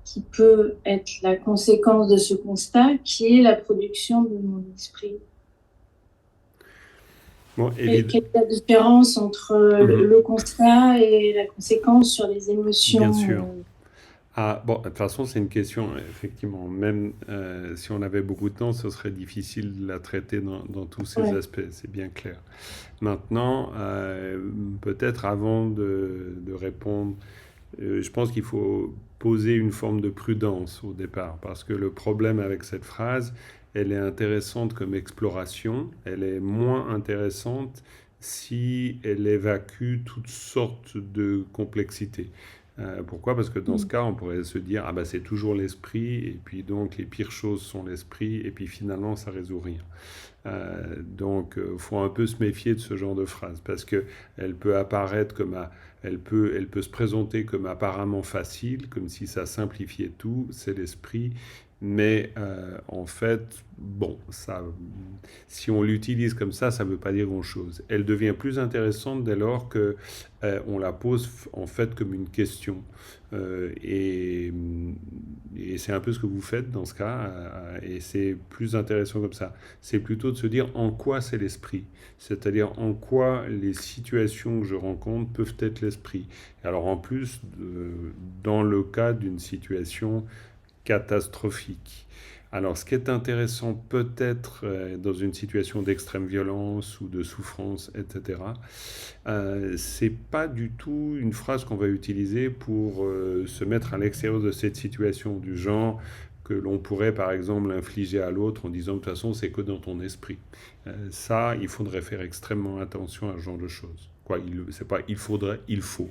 qui peut être la conséquence de ce constat qui est la production de mon esprit? Bon, Quelle est la différence entre mhm, le constat et la conséquence sur les bien émotions? sûr. Ah, bon, de toute façon, c'est une question, effectivement, même si on avait beaucoup de temps, ce serait difficile de la traiter dans tous ces Ouais. aspects, c'est bien clair. Maintenant, peut-être avant de répondre, je pense qu'il faut poser une forme de prudence au départ, parce que le problème avec cette phrase, elle est intéressante comme exploration, elle est moins intéressante si elle évacue toutes sortes de complexités. Pourquoi? Parce que dans ce Mm. cas, on pourrait se dire, ah bah c'est toujours l'esprit, et puis donc les pires choses sont l'esprit, et puis finalement ça résout rien. Donc, il faut un peu se méfier de ce genre de phrase parce que elle peut apparaître elle peut se présenter comme apparemment facile, comme si ça simplifiait tout. C'est l'esprit, mais en fait, bon, ça, si on l'utilise comme ça ne veut pas dire grand-chose. Elle devient plus intéressante dès lors que on la pose en fait comme une question. Euh, et, et c'est un peu ce que vous faites dans ce cas, et c'est plus intéressant comme ça. C'est plutôt de se dire en quoi c'est l'esprit, c'est-à-dire en quoi les situations que je rencontre peuvent être l'esprit. Alors en plus, dans le cas d'une situation catastrophique. Alors, ce qui est intéressant peut-être dans une situation d'extrême violence ou de souffrance, etc., c'est pas du tout une phrase qu'on va utiliser pour se mettre à l'extérieur de cette situation du genre que l'on pourrait par exemple infliger à l'autre en disant de toute façon c'est que dans ton esprit. Ça, il faudrait faire extrêmement attention à ce genre de choses. Quoi, c'est pas il faudrait, il faut.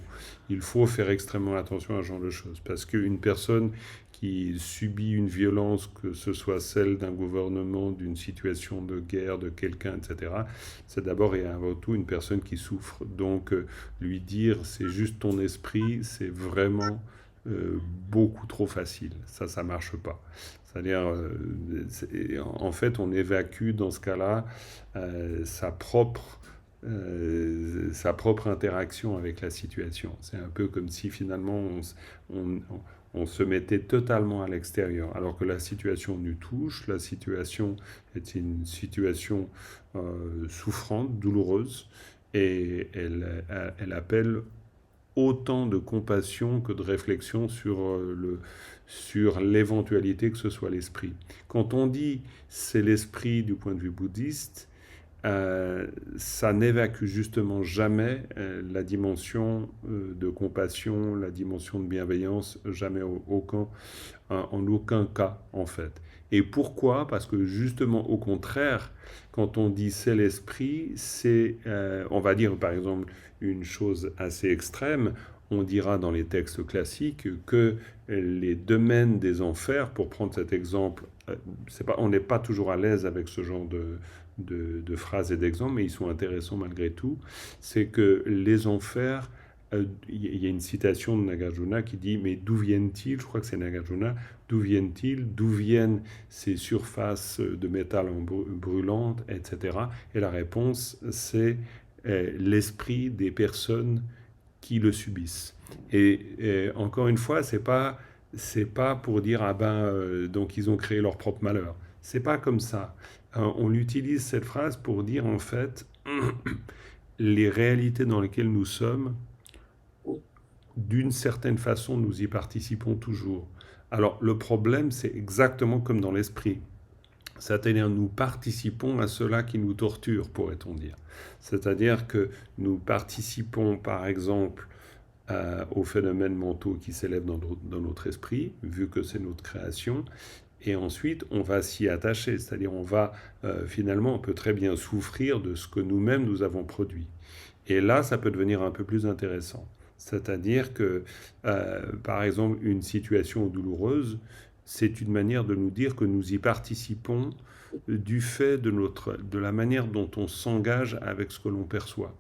Il faut faire extrêmement attention à ce genre de choses parce qu'une personne qui subit une violence, que ce soit celle d'un gouvernement, d'une situation de guerre, de quelqu'un, etc., c'est d'abord et avant tout une personne qui souffre. Donc, lui dire c'est juste ton esprit, c'est vraiment beaucoup trop facile. Ça marche pas. C'est-à-dire, en fait, on évacue dans ce cas-là sa propre interaction avec la situation. C'est un peu comme si finalement on, on se mettait totalement à l'extérieur, alors que la situation nous touche, la situation est une situation souffrante, douloureuse, et elle appelle autant de compassion que de réflexion sur l'éventualité que ce soit l'esprit. Quand on dit c'est l'esprit du point de vue bouddhiste, ça n'évacue justement jamais la dimension de compassion, la dimension de bienveillance, jamais en aucun cas en fait. Et pourquoi? Parce que justement au contraire, quand on dit c'est l'esprit, on va dire par exemple une chose assez extrême, on dira dans les textes classiques que les domaines des enfers, pour prendre cet exemple, on n'est pas toujours à l'aise avec ce genre de phrases et d'exemples, mais ils sont intéressants malgré tout, c'est que les enfers, il y a une citation de Nagarjuna qui dit, mais d'où viennent-ils? Je crois que c'est Nagarjuna, d'où viennent-ils? D'où viennent ces surfaces de métal brûlantes, etc. Et la réponse, c'est l'esprit des personnes qui le subissent. Et encore une fois, c'est pas pour dire ah ben donc ils ont créé leur propre malheur. C'est pas comme ça. On utilise cette phrase pour dire en fait les réalités dans lesquelles nous sommes, d'une certaine façon, nous y participons toujours. Alors le problème, c'est exactement comme dans l'esprit. C'est-à-dire nous participons à cela qui nous torture, pourrait-on dire. C'est-à-dire que nous participons, par exemple, aux phénomènes mentaux qui s'élèvent dans notre esprit, vu que c'est notre création, et ensuite on va s'y attacher, c'est-à-dire finalement on peut très bien souffrir de ce que nous-mêmes nous avons produit. Et là, ça peut devenir un peu plus intéressant. C'est-à-dire que, par exemple, une situation douloureuse, c'est une manière de nous dire que nous y participons du fait de la manière dont on s'engage avec ce que l'on perçoit.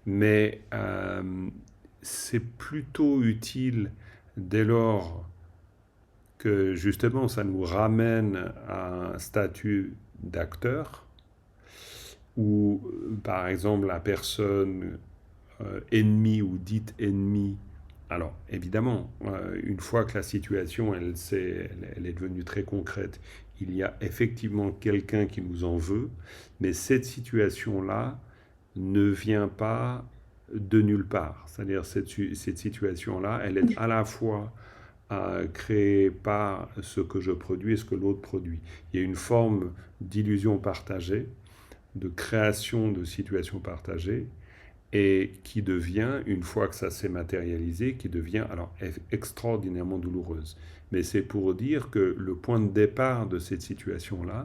Mais c'est plutôt utile dès lors que justement ça nous ramène à un statut d'acteur, où par exemple la personne ennemie ou dite ennemie, alors évidemment, une fois que la situation elle est devenue très concrète, il y a effectivement quelqu'un qui nous en veut, mais cette situation-là ne vient pas de nulle part. C'est-à-dire cette situation-là, elle est à la fois créée par ce que je produis et ce que l'autre produit. Il y a une forme d'illusion partagée, de création de situations partagées, et qui devient, une fois que ça s'est matérialisé, qui devient alors extraordinairement douloureuse. Mais c'est pour dire que le point de départ de cette situation-là,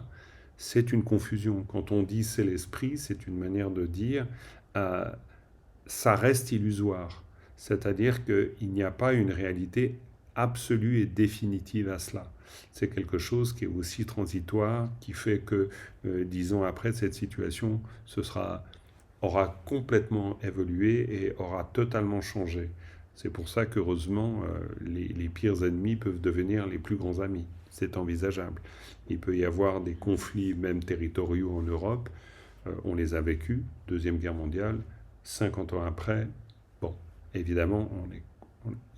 c'est une confusion. Quand on dit c'est l'esprit, c'est une manière de dire ça reste illusoire. C'est-à-dire qu'il n'y a pas une réalité absolue et définitive à cela. C'est quelque chose qui est aussi transitoire, qui fait que, 10 ans après, cette situation aura complètement évolué et aura totalement changé. C'est pour ça qu'heureusement, les pires ennemis peuvent devenir les plus grands amis. C'est envisageable. Il peut y avoir des conflits, même territoriaux en Europe. On les a vécus, Deuxième Guerre mondiale, 50 ans après. Bon, évidemment,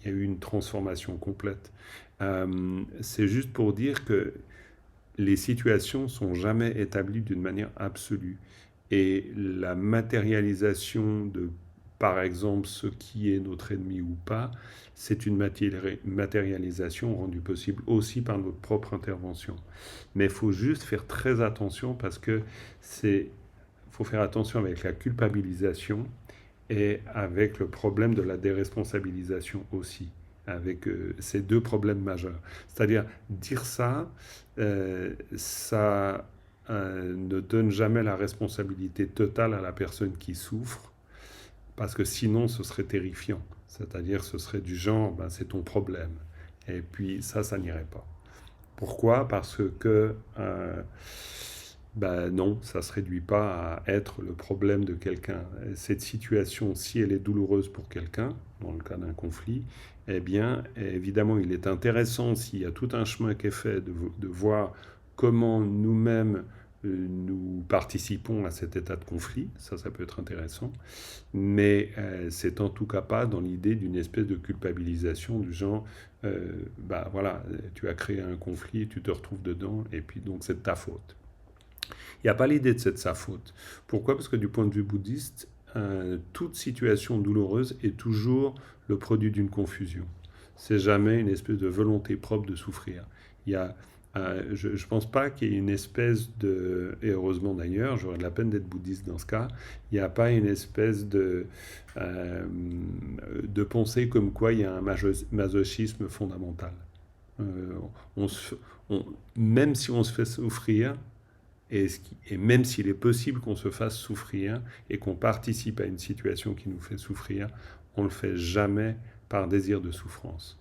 il y a eu une transformation complète. C'est juste pour dire que les situations sont jamais établies d'une manière absolue. Et la matérialisation de, par exemple, ce qui est notre ennemi ou pas, c'est une matérialisation rendue possible aussi par notre propre intervention. Mais il faut juste faire très attention parce que faut faire attention avec la culpabilisation et avec le problème de la déresponsabilisation aussi, avec ces deux problèmes majeurs. C'est-à-dire, dire ça, ça ne donne jamais la responsabilité totale à la personne qui souffre, parce que sinon ce serait terrifiant. C'est-à-dire ce serait du genre, ben, c'est ton problème. Et puis ça n'irait pas. Pourquoi? Parce que ben non, ça ne se réduit pas à être le problème de quelqu'un. Cette situation, si elle est douloureuse pour quelqu'un, dans le cas d'un conflit, eh bien, évidemment, il est intéressant, s'il y a tout un chemin qui est fait, de voir comment nous-mêmes nous participons à cet état de conflit. Ça peut être intéressant. Mais c'est en tout cas pas dans l'idée d'une espèce de culpabilisation du genre, bah voilà, tu as créé un conflit, tu te retrouves dedans, et puis donc c'est de ta faute. Il n'y a pas l'idée de c'est de sa faute. Pourquoi? Parce que du point de vue bouddhiste, toute situation douloureuse est toujours le produit d'une confusion. C'est jamais une espèce de volonté propre de souffrir. Il y a, je ne pense pas qu'il y ait une espèce de, et heureusement d'ailleurs, j'aurais de la peine d'être bouddhiste dans ce cas, il n'y a pas une espèce de pensée comme quoi il y a un masochisme fondamental. Même si on se fait souffrir, et même s'il est possible qu'on se fasse souffrir et qu'on participe à une situation qui nous fait souffrir, on ne le fait jamais par désir de souffrance.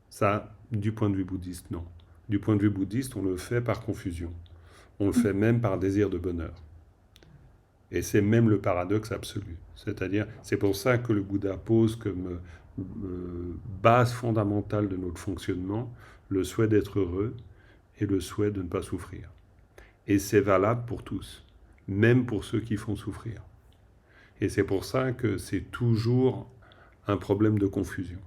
Ça, du point de vue bouddhiste, non. Du point de vue bouddhiste, on le fait par confusion. On le fait même par désir de bonheur. Et c'est même le paradoxe absolu. C'est-à-dire, c'est pour ça que le Bouddha pose comme base fondamentale de notre fonctionnement le souhait d'être heureux et le souhait de ne pas souffrir. Et c'est valable pour tous, même pour ceux qui font souffrir. Et c'est pour ça que c'est toujours un problème de confusion.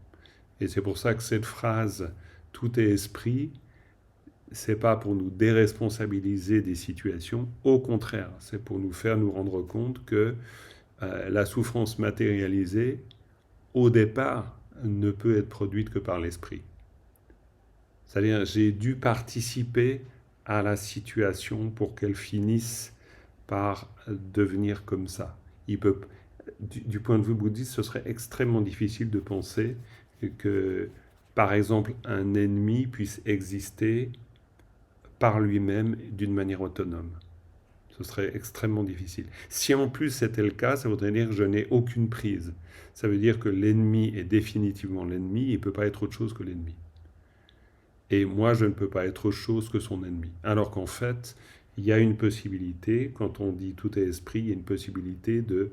Et c'est pour ça que cette phrase « tout est esprit », c'est pas pour nous déresponsabiliser des situations, au contraire, c'est pour nous faire nous rendre compte que la souffrance matérialisée, au départ, ne peut être produite que par l'esprit. C'est-à-dire, j'ai dû participer à la situation pour qu'elle finisse par devenir comme ça. Du point de vue bouddhiste, ce serait extrêmement difficile de penser que, par exemple, un ennemi puisse exister par lui-même d'une manière autonome. Ce serait extrêmement difficile. Si en plus c'était le cas, ça voudrait dire que je n'ai aucune prise. Ça veut dire que l'ennemi est définitivement l'ennemi, il ne peut pas être autre chose que l'ennemi. Et moi, je ne peux pas être autre chose que son ennemi. Alors qu'en fait, il y a une possibilité, quand on dit tout est esprit, il y a une possibilité de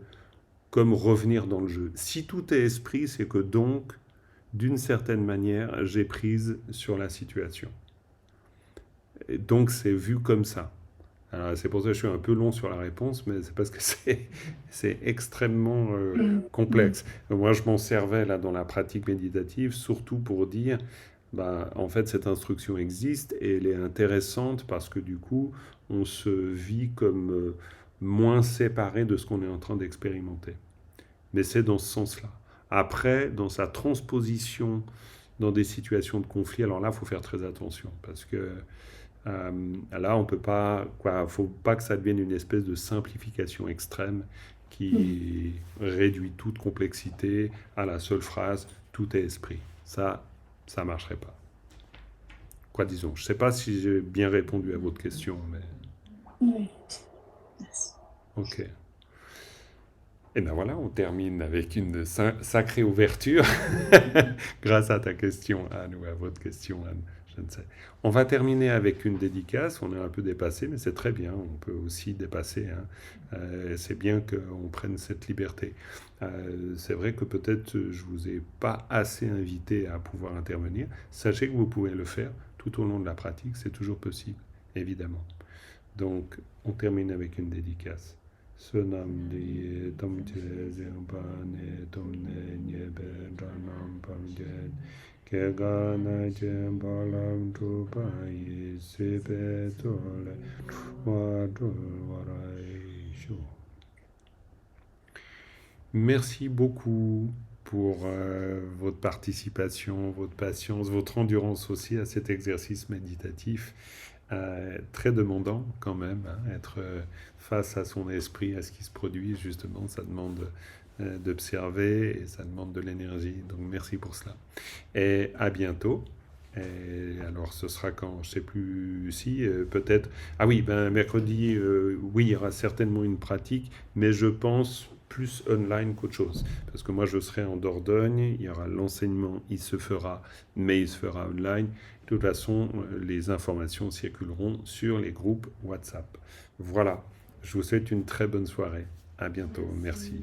comme revenir dans le jeu. Si tout est esprit, c'est que donc, d'une certaine manière, j'ai prise sur la situation. Et donc, c'est vu comme ça. Alors, c'est pour ça que je suis un peu long sur la réponse, mais c'est parce que c'est extrêmement complexe. Moi, je m'en servais là dans la pratique méditative, surtout pour dire, bah, en fait, cette instruction existe et elle est intéressante parce que du coup, on se vit comme moins séparé de ce qu'on est en train d'expérimenter. Mais c'est dans ce sens-là. Après, dans sa transposition dans des situations de conflit, alors là, il faut faire très attention parce que là, on peut pas, quoi, faut pas que ça devienne une espèce de simplification extrême qui réduit toute complexité à la seule phrase tout est esprit. Ça marcherait pas. Quoi, disons. Je sais pas si j'ai bien répondu à votre question, mais Oui. Merci. ok. Et ben voilà, on termine avec une sacrée ouverture grâce à ta question, Anne, ou à votre question, Anne. Je ne sais. On va terminer avec une dédicace. On est un peu dépassé, mais c'est très bien. On peut aussi dépasser, hein. C'est bien qu'on prenne cette liberté. C'est vrai que peut-être je vous ai pas assez invité à pouvoir intervenir. Sachez que vous pouvez le faire tout au long de la pratique. C'est toujours possible, évidemment. Donc, on termine avec une dédicace. Sunam di tom che zimpane tom ne nyebe dranam pamgen ke gana jem balam tu pai sepe tole wadul warai shu. Merci beaucoup pour votre participation, votre patience, votre endurance aussi à cet exercice méditatif. Très demandant quand même, hein, être face à son esprit, à ce qui se produit, justement, ça demande d'observer et ça demande de l'énergie. Donc merci pour cela. Et à bientôt. Et alors ce sera quand, je ne sais plus si, peut-être... Ah oui, ben, mercredi, oui, il y aura certainement une pratique, mais je pense plus online qu'autre chose. Parce que moi, je serai en Dordogne, il y aura l'enseignement, il se fera, mais il se fera online. De toute façon, les informations circuleront sur les groupes WhatsApp. Voilà, je vous souhaite une très bonne soirée. À bientôt, merci.